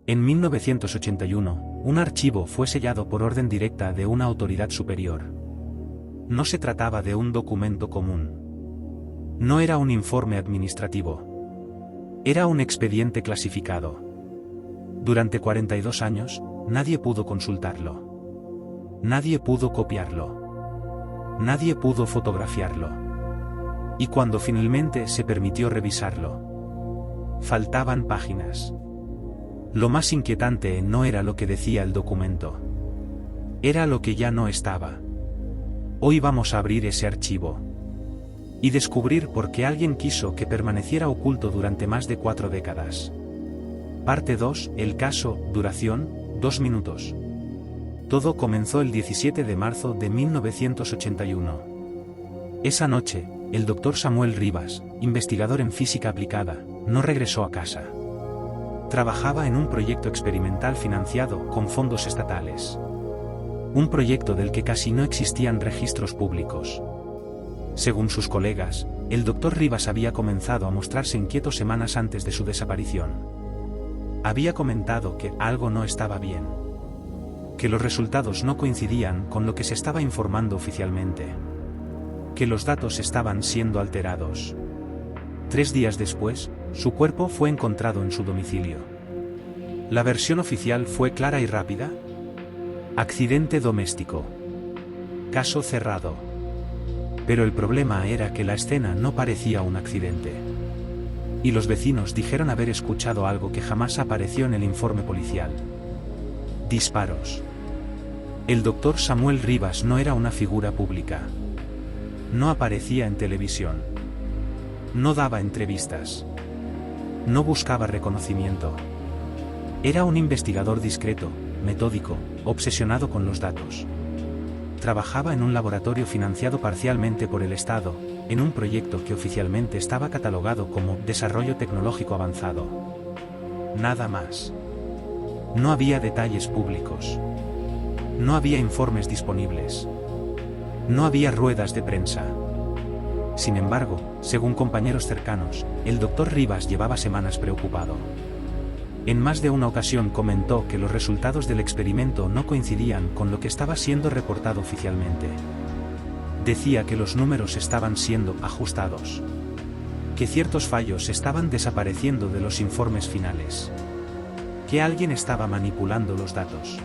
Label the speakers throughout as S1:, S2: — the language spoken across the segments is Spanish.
S1: En 1981, un archivo fue sellado por orden directa de una autoridad superior. No se trataba de un documento común. No era un informe administrativo. Era un expediente clasificado. Durante 42 años, nadie pudo consultarlo. Nadie pudo copiarlo. Nadie pudo fotografiarlo. Y cuando finalmente se permitió revisarlo, faltaban páginas. Lo más inquietante no era lo que decía el documento. Era lo que ya no estaba. Hoy vamos a abrir ese archivo y descubrir por qué alguien quiso que permaneciera oculto durante más de 4 décadas. Parte 2, el caso, duración, 2 minutos. Todo comenzó el 17 de marzo de 1981. Esa noche, el Dr. Samuel Rivas, investigador en física aplicada, no regresó a casa. Trabajaba en un proyecto experimental financiado con fondos estatales. Un proyecto del que casi no existían registros públicos. Según sus colegas, el Dr. Rivas había comenzado a mostrarse inquieto semanas antes de su desaparición. Había comentado que algo no estaba bien. Que los resultados no coincidían con lo que se estaba informando oficialmente. Que los datos estaban siendo alterados. 3 días después, su cuerpo fue encontrado en su domicilio. La versión oficial fue clara y rápida. Accidente doméstico. Caso cerrado. Pero el problema era que la escena no parecía un accidente. Y los vecinos dijeron haber escuchado algo que jamás apareció en el informe policial. Disparos. El Dr. Samuel Rivas no era una figura pública. No aparecía en televisión. No daba entrevistas. No buscaba reconocimiento. Era un investigador discreto, metódico, obsesionado con los datos. Trabajaba en un laboratorio financiado parcialmente por el Estado, en un proyecto que oficialmente estaba catalogado como Desarrollo Tecnológico Avanzado. Nada más. No había detalles públicos. No había informes disponibles. No había ruedas de prensa. Sin embargo, según compañeros cercanos, el Dr. Rivas llevaba semanas preocupado. En más de una ocasión comentó que los resultados del experimento no coincidían con lo que estaba siendo reportado oficialmente. Decía que los números estaban siendo ajustados. Que ciertos fallos estaban desapareciendo de los informes finales. Que alguien estaba manipulando los datos.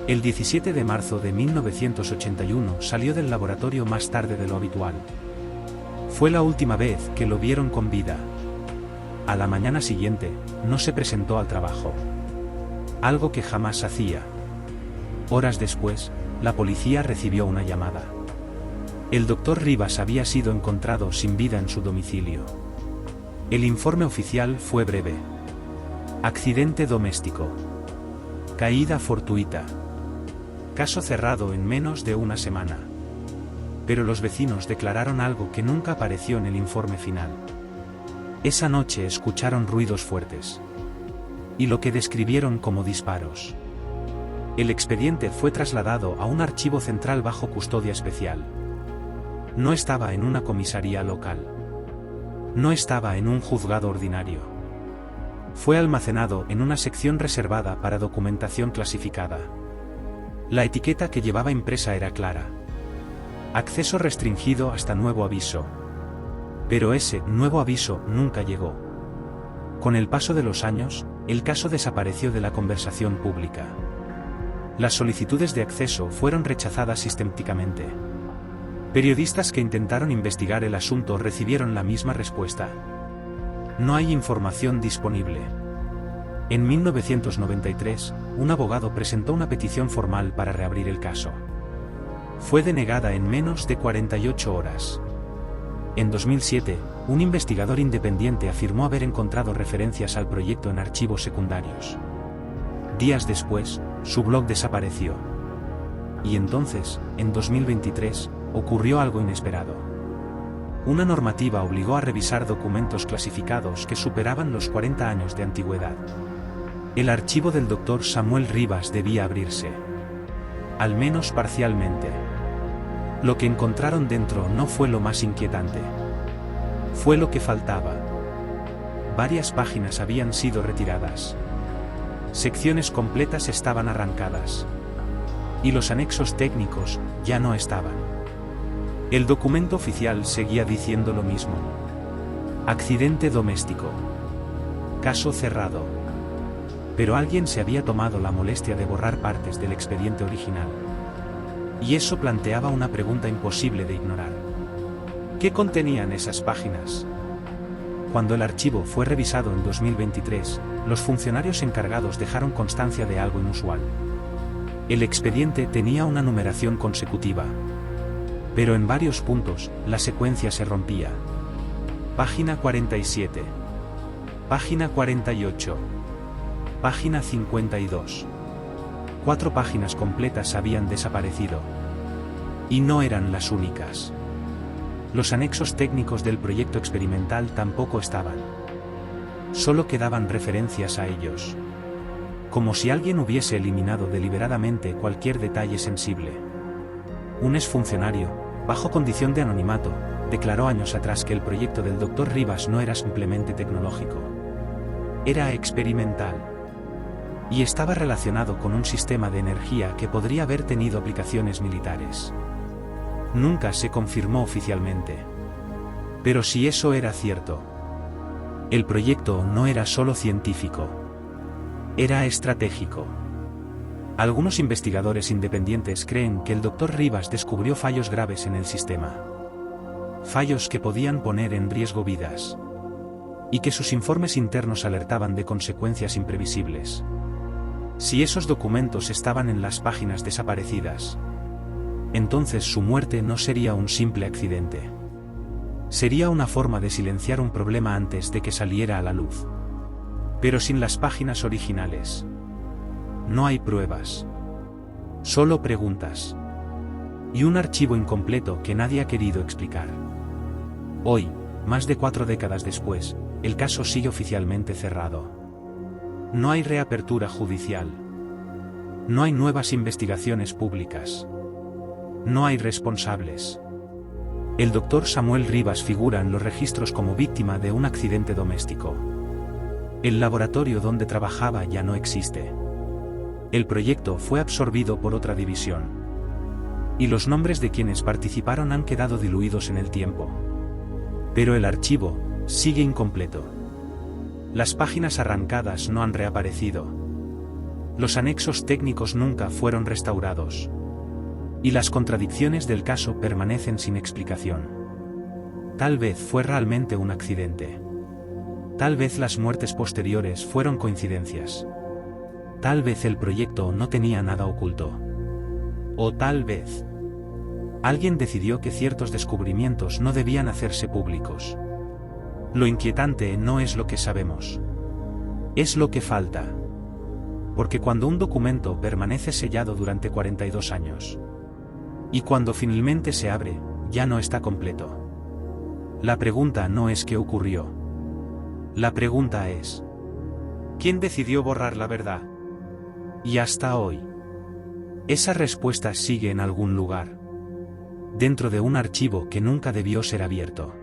S1: El 17 de marzo de 1981 salió del laboratorio más tarde de lo habitual. Fue la última vez que lo vieron con vida. A la mañana siguiente, no se presentó al trabajo. Algo que jamás hacía. Horas después, la policía recibió una llamada. El Dr. Rivas había sido encontrado sin vida en su domicilio. El informe oficial fue breve. Accidente doméstico. Caída fortuita. Caso cerrado en menos de una semana. Pero los vecinos declararon algo que nunca apareció en el informe final. Esa noche escucharon ruidos fuertes. Y lo que describieron como disparos. El expediente fue trasladado a un archivo central bajo custodia especial. No estaba en una comisaría local. No estaba en un juzgado ordinario. Fue almacenado en una sección reservada para documentación clasificada. La etiqueta que llevaba impresa era clara. Acceso restringido hasta nuevo aviso. Pero ese nuevo aviso nunca llegó. Con el paso de los años, el caso desapareció de la conversación pública. Las solicitudes de acceso fueron rechazadas sistemáticamente. Periodistas que intentaron investigar el asunto recibieron la misma respuesta. No hay información disponible. En 1993, un abogado presentó una petición formal para reabrir el caso. Fue denegada en menos de 48 horas. En 2007, un investigador independiente afirmó haber encontrado referencias al proyecto en archivos secundarios. Días después, su blog desapareció. Y entonces, en 2023, ocurrió algo inesperado. Una normativa obligó a revisar documentos clasificados que superaban los 40 años de antigüedad. El archivo del Dr. Samuel Rivas debía abrirse. Al menos parcialmente. Lo que encontraron dentro no fue lo más inquietante. Fue lo que faltaba. Varias páginas habían sido retiradas. Secciones completas estaban arrancadas. Y los anexos técnicos ya no estaban. El documento oficial seguía diciendo lo mismo. Accidente doméstico. Caso cerrado. Pero alguien se había tomado la molestia de borrar partes del expediente original. Y eso planteaba una pregunta imposible de ignorar. ¿Qué contenían esas páginas? Cuando el archivo fue revisado en 2023, los funcionarios encargados dejaron constancia de algo inusual. El expediente tenía una numeración consecutiva. Pero en varios puntos, la secuencia se rompía. Página 47. Página 48. Página 52. 4 páginas completas habían desaparecido. Y no eran las únicas. Los anexos técnicos del proyecto experimental tampoco estaban. Solo quedaban referencias a ellos. Como si alguien hubiese eliminado deliberadamente cualquier detalle sensible. Un exfuncionario, bajo condición de anonimato, declaró años atrás que el proyecto del Dr. Rivas no era simplemente tecnológico. Era experimental. Y estaba relacionado con un sistema de energía que podría haber tenido aplicaciones militares. Nunca se confirmó oficialmente. Pero si eso era cierto, el proyecto no era solo científico. Era estratégico. Algunos investigadores independientes creen que el Dr. Rivas descubrió fallos graves en el sistema. Fallos que podían poner en riesgo vidas. Y que sus informes internos alertaban de consecuencias imprevisibles. Si esos documentos estaban en las páginas desaparecidas, entonces su muerte no sería un simple accidente. Sería una forma de silenciar un problema antes de que saliera a la luz. Pero sin las páginas originales, no hay pruebas. Solo preguntas. Y un archivo incompleto que nadie ha querido explicar. Hoy, más de 4 décadas después, el caso sigue oficialmente cerrado. No hay reapertura judicial. No hay nuevas investigaciones públicas. No hay responsables. El Dr. Samuel Rivas figura en los registros como víctima de un accidente doméstico. El laboratorio donde trabajaba ya no existe. El proyecto fue absorbido por otra división. Y los nombres de quienes participaron han quedado diluidos en el tiempo. Pero el archivo sigue incompleto. Las páginas arrancadas no han reaparecido. Los anexos técnicos nunca fueron restaurados. Y las contradicciones del caso permanecen sin explicación. Tal vez fue realmente un accidente. Tal vez las muertes posteriores fueron coincidencias. Tal vez el proyecto no tenía nada oculto. O tal vez alguien decidió que ciertos descubrimientos no debían hacerse públicos. Lo inquietante no es lo que sabemos. Es lo que falta. Porque cuando un documento permanece sellado durante 42 años, y cuando finalmente se abre, ya no está completo. La pregunta no es qué ocurrió. La pregunta es, ¿quién decidió borrar la verdad? Y hasta hoy, esa respuesta sigue en algún lugar. Dentro de un archivo que nunca debió ser abierto.